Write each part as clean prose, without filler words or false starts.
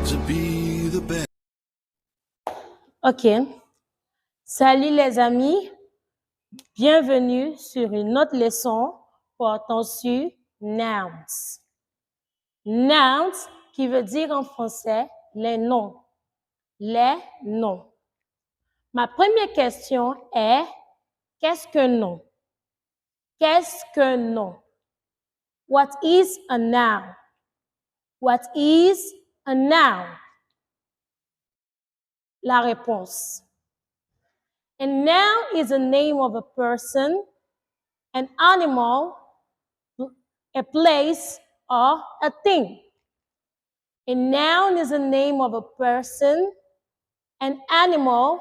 to be the best. OK. Salut les amis. Bienvenue sur une autre leçon portant sur nouns. Nouns qui veut dire en français les noms. Les noms. Ma première question est qu'est-ce qu'un nom? Qu'est-ce qu'un nom? What is a noun? What is a noun? La réponse. A noun is a name of a person, an animal, a place, or a thing. A noun is a name of a person, an animal,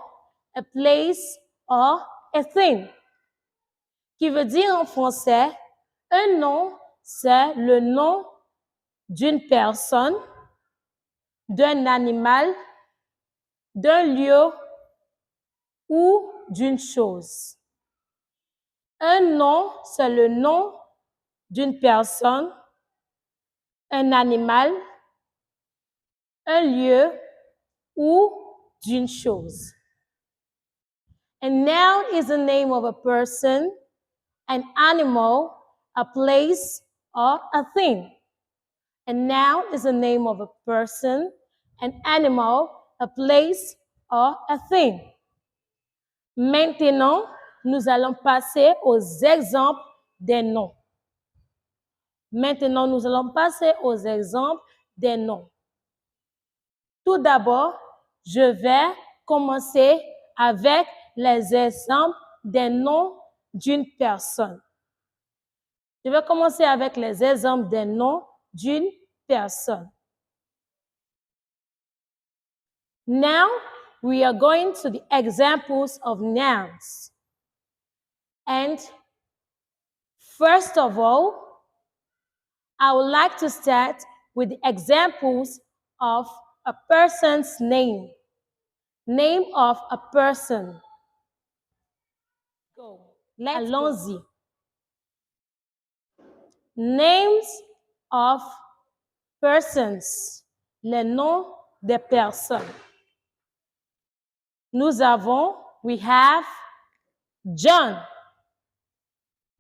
a place, or a thing. Qui veut dire en français, un nom, c'est le nom d'une personne, d'un animal, d'un lieu ou d'une chose. Un nom, c'est le nom d'une personne, un animal, un lieu ou d'une chose. A noun is the name of a person, an animal, a place, or a thing. A noun is the name of a person, an animal, a place, or a thing. Maintenant, nous allons passer aux exemples des noms. Maintenant, nous allons passer aux exemples des noms. Tout d'abord, je vais commencer avec les exemples des noms d'une personne. Je vais commencer avec les exemples des noms d'une personne. Now, we are going to the examples of nouns. And first of all, I would like to start with the examples of a person's name. Name of a person. Allons-y. Names of persons. Les noms des personnes. We have John.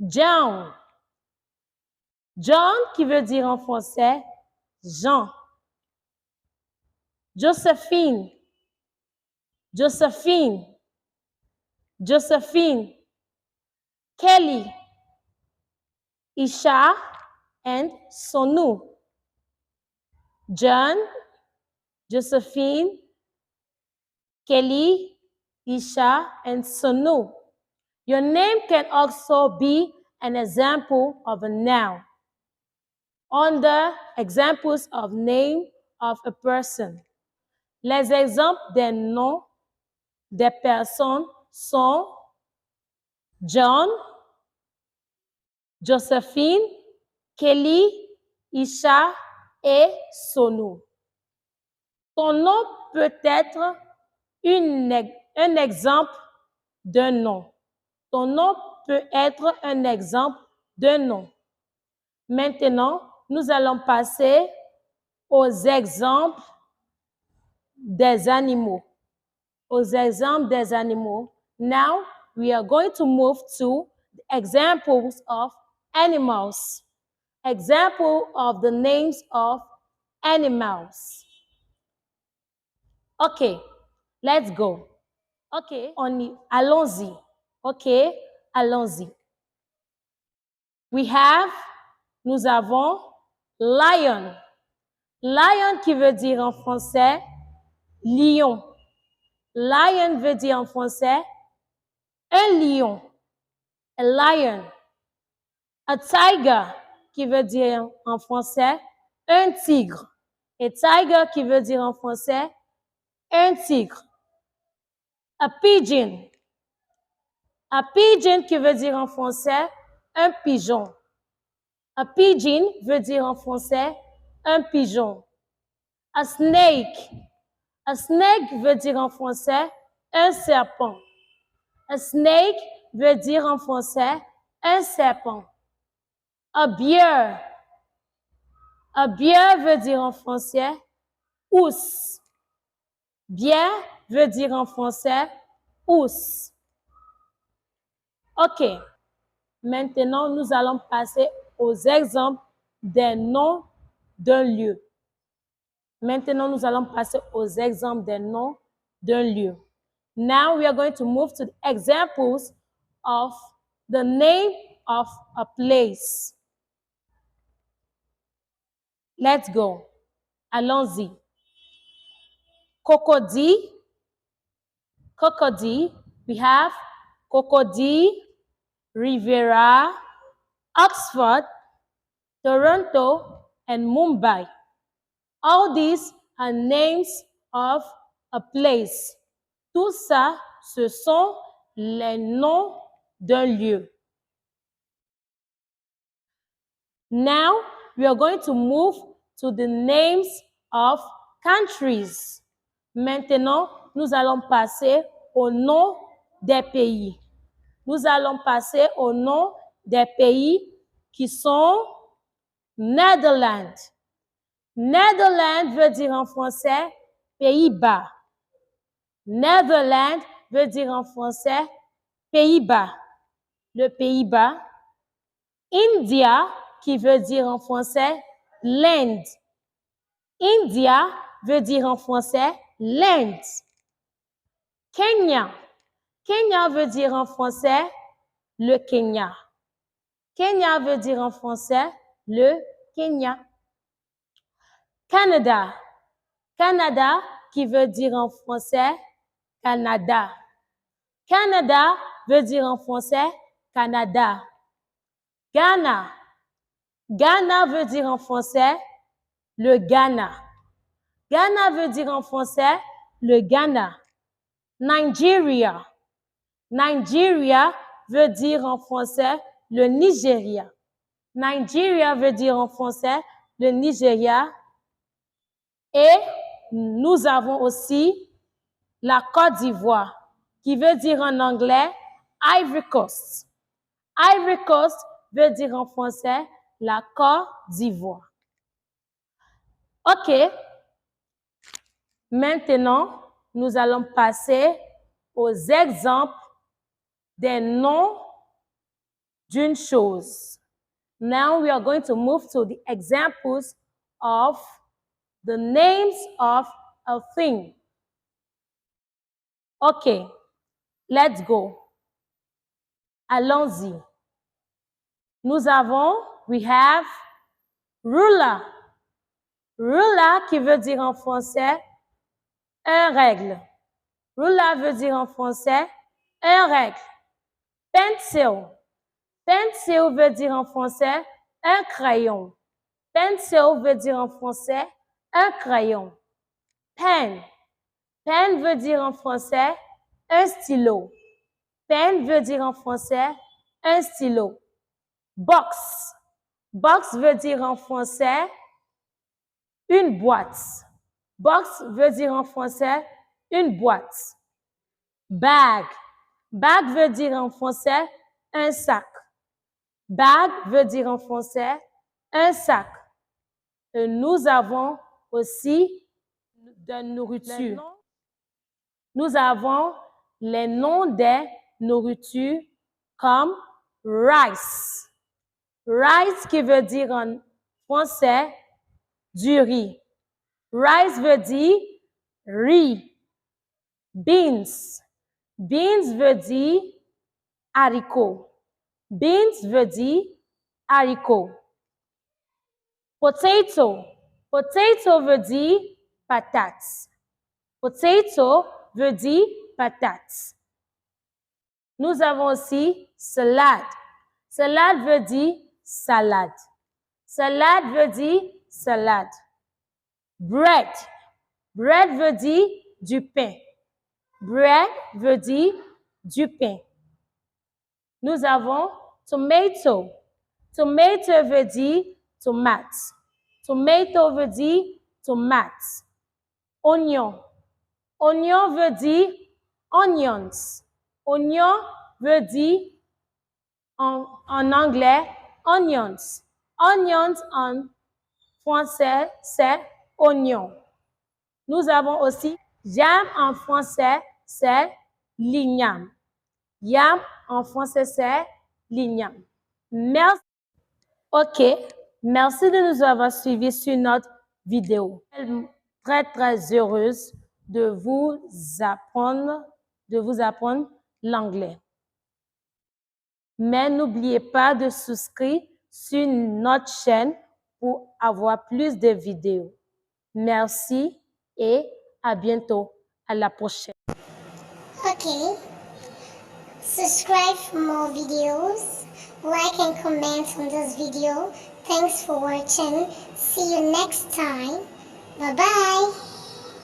John. John qui veut dire en français Jean. Josephine. Josephine. Josephine. Kelly. Isha and Sonu. John, Josephine, Kelly, Isha, and Sonu. Your name can also be an example of a noun. Under examples of name of a person. Les exemples des noms des personnes sont John, Josephine, Kelly, Isha et Sonu. Ton nom peut être un exemple d'un nom. Ton nom peut être un exemple d'un nom. Maintenant, nous allons passer aux exemples des animaux. Aux exemples des animaux. Now, we are going to move to the examples of animals. Example of the names of animals. Okay, let's go. Okay, allons-y. Okay, allons-y. Nous avons lion. Lion qui veut dire en français lion. Lion veut dire en français un lion. A lion. A tiger qui veut dire en français un tigre. A tiger qui veut dire en français un tigre. A pigeon. A pigeon qui veut dire en français un pigeon. A pigeon veut dire en français un pigeon. A snake. A snake veut dire en français un serpent. A snake veut dire en français un serpent. A bear. A bear veut dire en français Housse. Bière veut dire en français housse. OK. Maintenant, nous allons passer aux exemples des noms d'un lieu. Maintenant, nous allons passer aux exemples des noms d'un lieu. Now we are going to move to the examples of the name of a place. Let's go. Allons-y. Cocody. Cocody. We have Cocody, Rivera, Oxford, Toronto, and Mumbai. All these are names of a place. Tout ça, ce sont les noms d'un lieu. Now, we are going to move to the names of countries. Maintenant, nous allons passer au nom des pays. Nous allons passer au nom des pays qui sont Netherlands. Netherlands veut dire en français Pays-Bas. Netherlands veut dire en français Pays-Bas. Le Pays-Bas. India, qui veut dire en français l'Inde. India veut dire en français l'Inde. Kenya. Kenya veut dire en français le Kenya. Kenya veut dire en français le Kenya. Canada. Canada, qui veut dire en français Canada. Canada veut dire en français Canada. Ghana. Ghana veut dire en français le Ghana. Ghana veut dire en français le Ghana. Nigeria. Nigeria veut dire en français le Nigeria. Nigeria veut dire en français le Nigeria. Et nous avons aussi la Côte d'Ivoire, qui veut dire en anglais Ivory Coast. Ivory Coast veut dire en français la Côte d'Ivoire. OK. Maintenant, nous allons passer aux exemples des noms d'une chose. Now we are going to move to the examples of the names of a thing. OK. Let's go. Allons-y. Nous avons, we have ruler. Ruler qui veut dire en français un règle. Ruler veut dire en français un règle. Pencil. Pencil veut dire en français un crayon. Pencil veut dire en français un crayon. Pen. Pen veut dire en français un stylo. Pen veut dire en français un stylo. Box. Box veut dire en français une boîte. Box veut dire en français une boîte. Bag. Bag veut dire en français un sac. Bag veut dire en français un sac. Et nous avons aussi de nourriture. Nous avons les noms des nourritures comme rice. Rice qui veut dire en français du riz. Rice veut dire riz. Beans. Beans veut dire haricot. Beans veut dire haricot. Potato. Potato veut dire patate. Potato veut dire patate. Nous avons aussi salade. Salade veut dire salade. Salade veut dire salade. Bread. Bread veut dire du pain. Bread veut dire du pain. Nous avons tomato. Tomato veut dire tomate. Tomato veut dire tomate. Oignon. Oignon veut dire onions. Oignon veut dire en anglais onions. Onions en français, c'est oignon. Nous avons aussi yam en français, c'est l'igname. Yam en français, c'est l'igname. Merci. OK. Merci de nous avoir suivis sur notre vidéo. Je suis très heureuse de vous apprendre l'anglais. Mais n'oubliez pas de souscrire sur notre chaîne pour avoir plus de vidéos. Merci et à bientôt. À la prochaine. Okay. Subscribe for more videos. Like and comment on this video. Thanks for watching. See you next time. Bye-bye.